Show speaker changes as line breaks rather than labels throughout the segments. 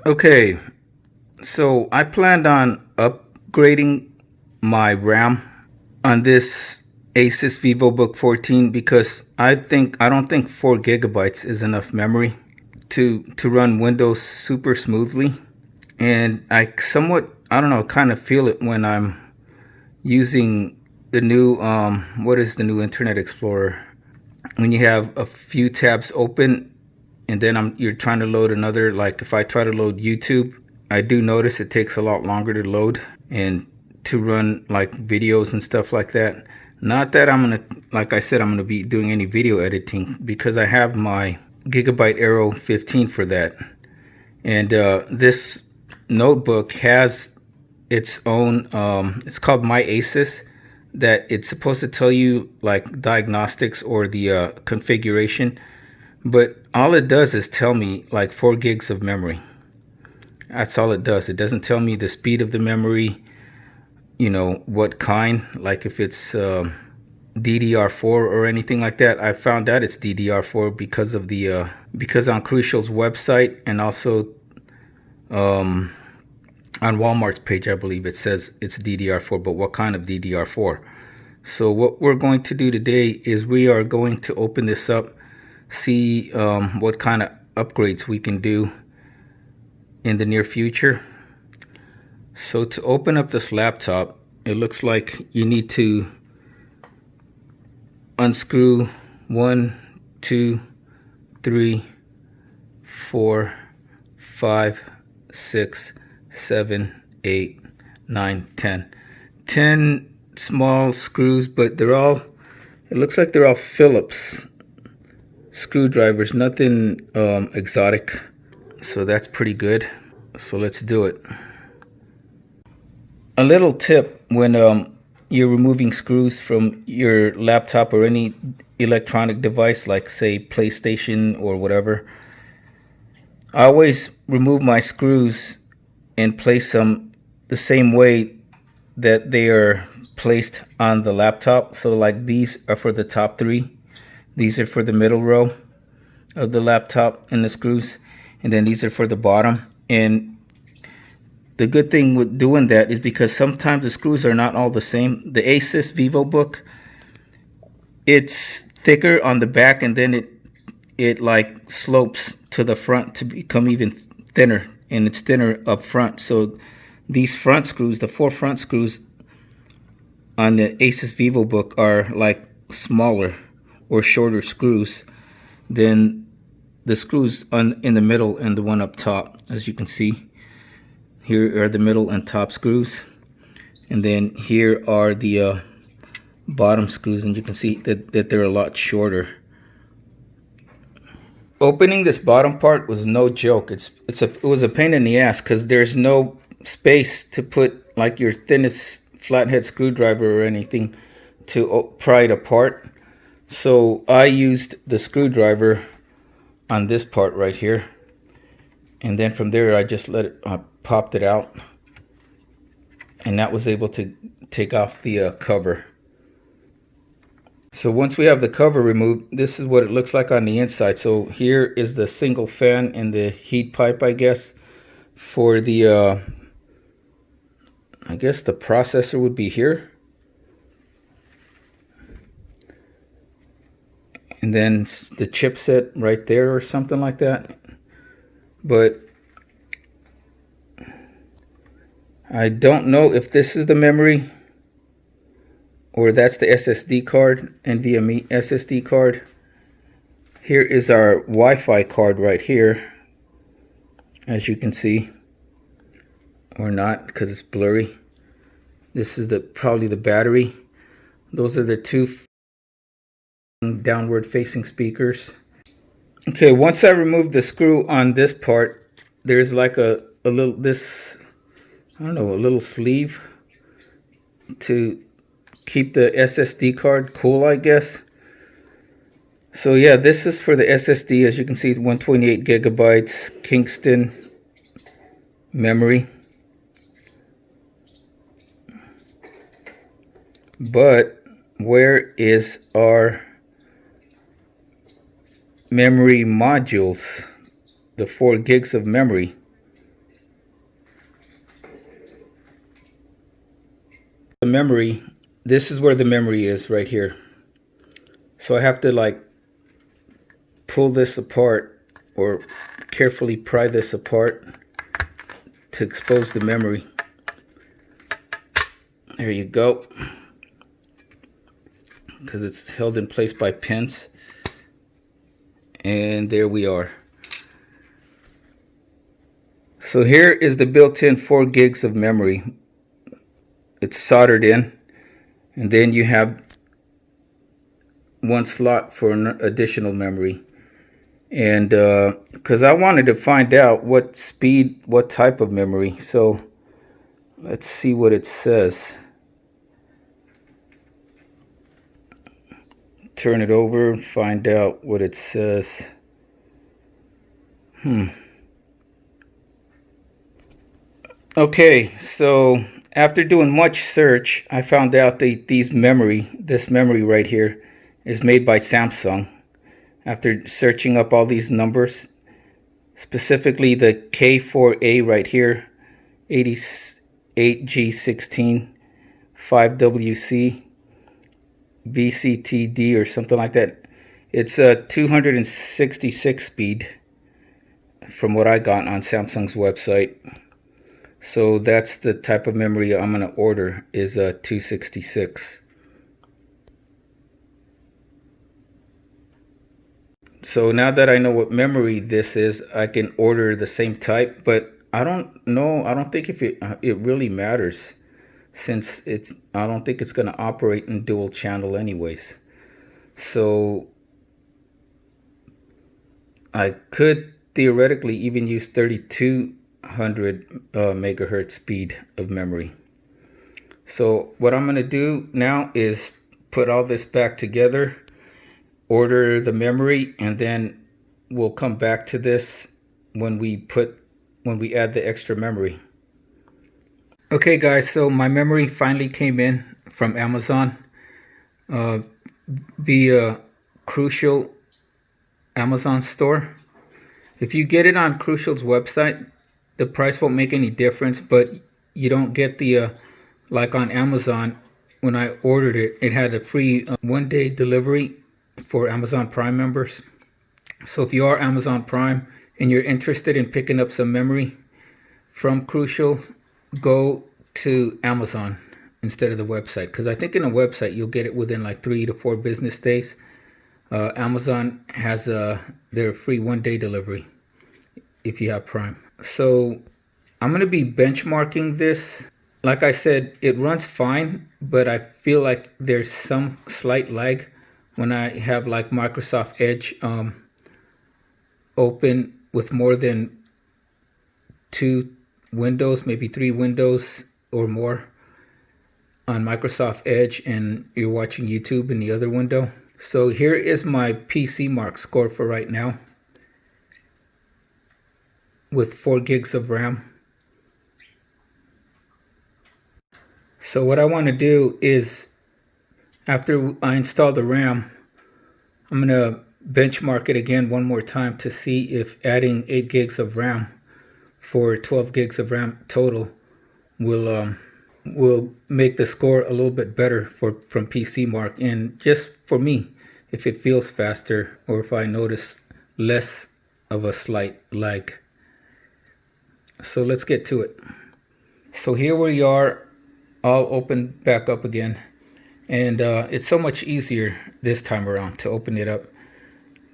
Okay, so I planned on upgrading my RAM on this Asus Vivobook 14 because I don't think 4 gigabytes is enough memory to run Windows super smoothly. And I don't know, kind of feel it when I'm using the new what is the new Internet Explorer? When you have a few tabs open and then you're trying to load another, like if I try to load YouTube, I do notice it takes a lot longer to load and to run like videos and stuff like that. Not that I'm gonna, like I said, I'm gonna be doing any video editing because I have my Gigabyte Aero 15 for that. And this notebook has its own, it's called My Asus, that it's supposed to tell you like diagnostics or the configuration, but all it does is tell me like 4 gigs of memory. That's all it does. It doesn't tell me the speed of the memory, what kind, like if it's DDR4 or anything like that. I found out it's DDR4 because of the because on Crucial's website and also on Walmart's page, I believe it says it's DDR4, but what kind of DDR4? So what we're going to do today is we are going to open this up, see what kind of upgrades we can do in the near future. So to open up this laptop, it looks like you need to unscrew 1, 2, 3, 4, 5, 6, 7, 8, 9, 10. 10 small screws, but it looks like they're all Phillips screwdrivers, nothing exotic. So that's pretty good. So let's do it. A little tip when you're removing screws from your laptop or any electronic device, like say PlayStation or whatever, I always remove my screws and place them the same way that they are placed on the laptop. So like these are for the top 3, these are for the middle row of the laptop and the screws, and then these are for the bottom. And the good thing with doing that is because sometimes the screws are not all the same. The Asus Vivobook, it's thicker on the back and then it like slopes to the front to become even thinner, and it's thinner up front. So these front screws, the 4 front screws on the Asus Vivobook, are like smaller or shorter screws than the screws in the middle and the one up top. As you can see, here are the middle and top screws, and then here are the bottom screws, and you can see that they're a lot shorter. Opening this bottom part was no joke. It was a pain in the ass because there's no space to put like your thinnest flathead screwdriver or anything to pry it apart. So I used the screwdriver on this part right here, and then from there I just popped it out, and that was able to take off the cover. So once we have the cover removed, this is what it looks like on the inside. So here is the single fan and the heat pipe, I guess, for the I guess the processor would be here, and then the chipset right there or something like that. But I don't know if this is the memory or that's the SSD card, NVMe SSD card. Here is our Wi-Fi card right here, as you can see, or not because it's blurry. This is probably the battery. Those are the 2 downward facing speakers. Okay, once I remove the screw on this part, there's like a little, I don't know, a little sleeve to keep the SSD card cool, I guess. So yeah, this is for the SSD. As you can see, 128 gigabytes Kingston memory. But where is our memory modules? The 4 gigs of memory. The memory, this is where the memory is right here. So I have to like pull this apart or carefully pry this apart to expose the memory. There you go. Because it's held in place by pins. And there we are. So here is the built-in 4 gigs of memory. It's soldered in. And then you have one slot for an additional memory. And because I wanted to find out what speed, what type of memory. So let's see what it says. Turn it over and find out what it says. Okay, so after doing much search, I found out that this memory right here is made by Samsung. After searching up all these numbers, specifically the K4A right here, 88G16, 5WC, VCTD or something like that. It's a 266 speed from what I got on Samsung's website. So that's the type of memory I'm going to order, is a 266. So now that I know what memory this is, I can order the same type, but I don't know. I don't think if it really matters, since I don't think it's going to operate in dual channel anyways. So I could theoretically even use 3200 megahertz speed of memory. So what I'm going to do now is put all this back together, order the memory, and then we'll come back to this when we add the extra memory. Okay guys, so my memory finally came in from Amazon via Crucial Amazon store. If you get it on Crucial's website, the price won't make any difference, but you don't get the like on Amazon. When I ordered it, it had a free 1-day delivery for Amazon Prime members. So if you are Amazon Prime and you're interested in picking up some memory from Crucial, go to Amazon instead of the website, because I think in a website you'll get it within like 3 to 4 business days. Amazon has their free 1-day delivery if you have Prime. So I'm going to be benchmarking this. Like I said, it runs fine, but I feel like there's some slight lag when I have like Microsoft Edge open with more than 2 windows, maybe 3 windows or more on Microsoft Edge, and you're watching YouTube in the other window. So here is my PC Mark score for right now with 4 gigs of RAM. So what I want to do is, after I install the RAM, I'm going to benchmark it again one more time to see if adding 8 gigs of RAM for 12 gigs of RAM total will make the score a little bit better from PC Mark, and just for me, if it feels faster or if I notice less of a slight lag. So let's get to it. So here we are, all open back up again, and it's so much easier this time around to open it up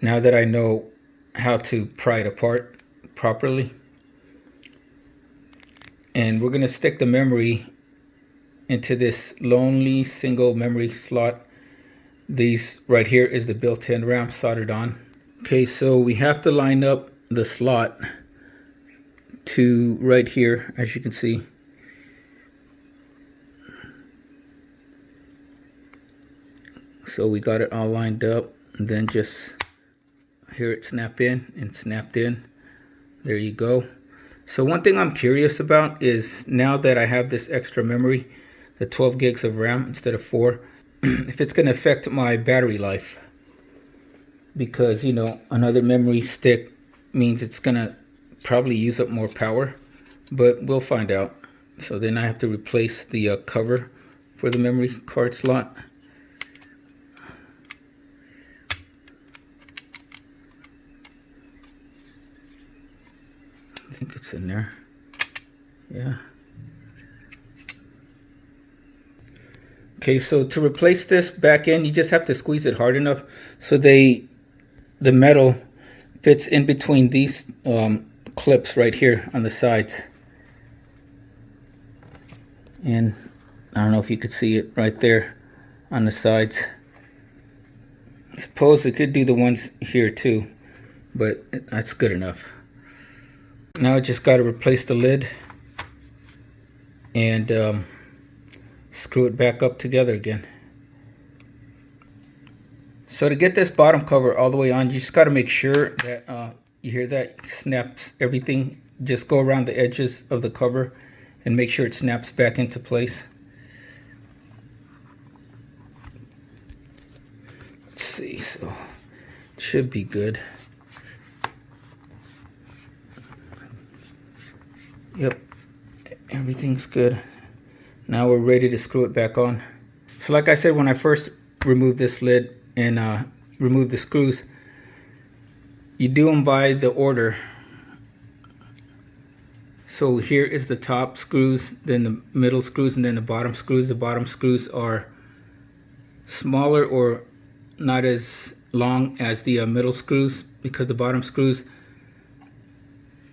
now that I know how to pry it apart properly. And we're going to stick the memory into this lonely single memory slot. These right here is the built-in RAM soldered on. Okay, so we have to line up the slot to right here, as you can see. So we got it all lined up, and then just hear it snap in and snapped in. There you go. So one thing I'm curious about is, now that I have this extra memory, the 12 gigs of RAM instead of 4, if it's going to affect my battery life. Because, you know, another memory stick means it's going to probably use up more power, but we'll find out. So then I have to replace the cover for the memory card slot. I think it's in there. Yeah. Okay, so to replace this back end, you just have to squeeze it hard enough so the metal fits in between these clips right here on the sides. And I don't know if you could see it right there on the sides. I suppose it could do the ones here too, but that's good enough. Now I just got to replace the lid and screw it back up together again. So to get this bottom cover all the way on, you just got to make sure that you hear that snaps everything. Just go around the edges of the cover and make sure it snaps back into place. Let's see, so it should be good. Yep, everything's good. Now we're ready to screw it back on. So like I said, when I first removed this lid and removed the screws, you do them by the order. So here is the top screws, then the middle screws, and then the bottom screws. The bottom screws are smaller or not as long as the middle screws, because the bottom screws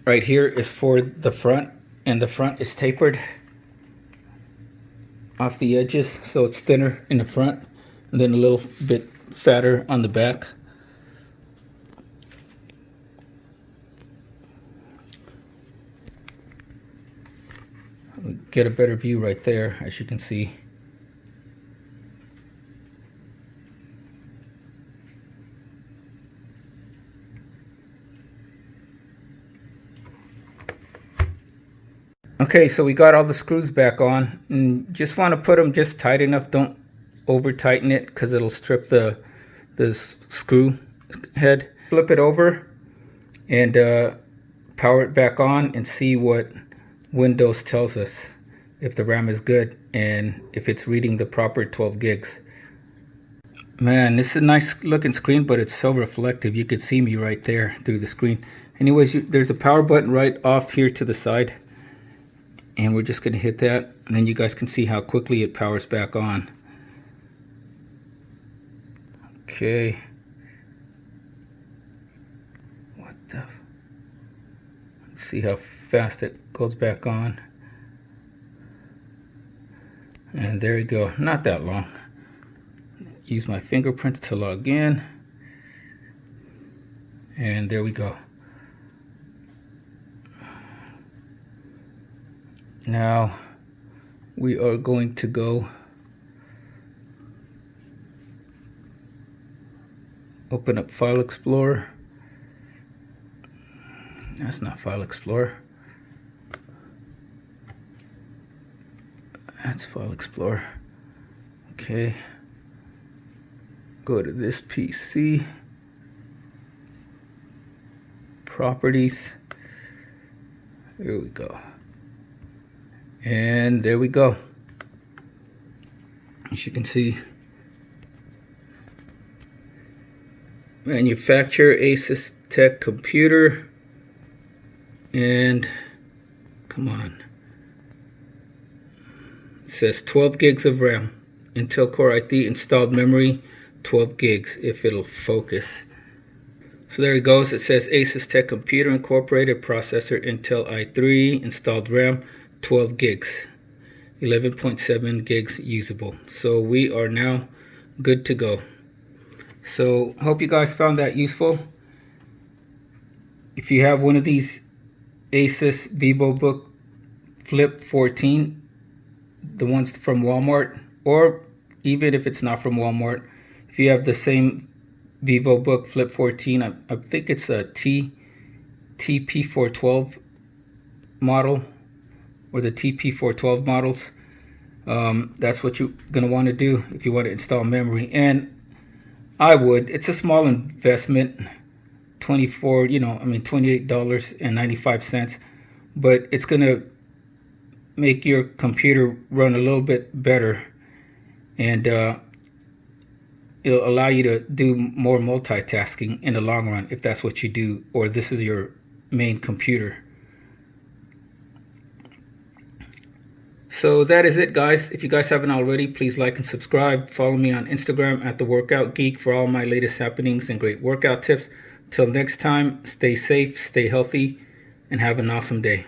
right here is for the front, and the front is tapered off the edges, so it's thinner in the front and then a little bit fatter on the back. Get a better view right there, as you can see. Okay, so we got all the screws back on, and just want to put them just tight enough. Don't over tighten it because it'll strip the screw head. Flip it over and power it back on and see what Windows tells us, if the RAM is good and if it's reading the proper 12 gigs. Man, this is a nice looking screen, but it's so reflective. You could see me right there through the screen. Anyways, there's a power button right off here to the side, and we're just going to hit that, and then you guys can see how quickly it powers back on. Okay. What the? Let's see how fast it goes back on. And there you go. Not that long. Use my fingerprints to log in. And there we go. Now we are going to go open up File Explorer. That's not File Explorer. That's File Explorer. Okay. Go to this PC. Properties. Here we go. And there we go. As you can see, manufacturer Asus Tech computer, and come on, it says 12 gigs of RAM, Intel Core i3 installed memory 12 gigs if it'll focus. So there it goes. It says Asus Tech computer incorporated processor Intel i3 installed RAM 12 gigs, 11.7 gigs usable. So we are now good to go. So hope you guys found that useful. If you have one of these Asus Vivobook Flip 14, the ones from Walmart, or even if it's not from Walmart, if you have the same Vivobook Flip 14, I think it's a TP412 model, or the TP412 models, that's what you're going to want to do if you want to install memory. And I would, it's a small investment, $28.95, but it's going to make your computer run a little bit better and it'll allow you to do more multitasking in the long run if that's what you do, or this is your main computer. So that is it, guys. If you guys haven't already, please like and subscribe. Follow me on Instagram at The Workout Geek for all my latest happenings and great workout tips. Till next time, stay safe, stay healthy, and have an awesome day.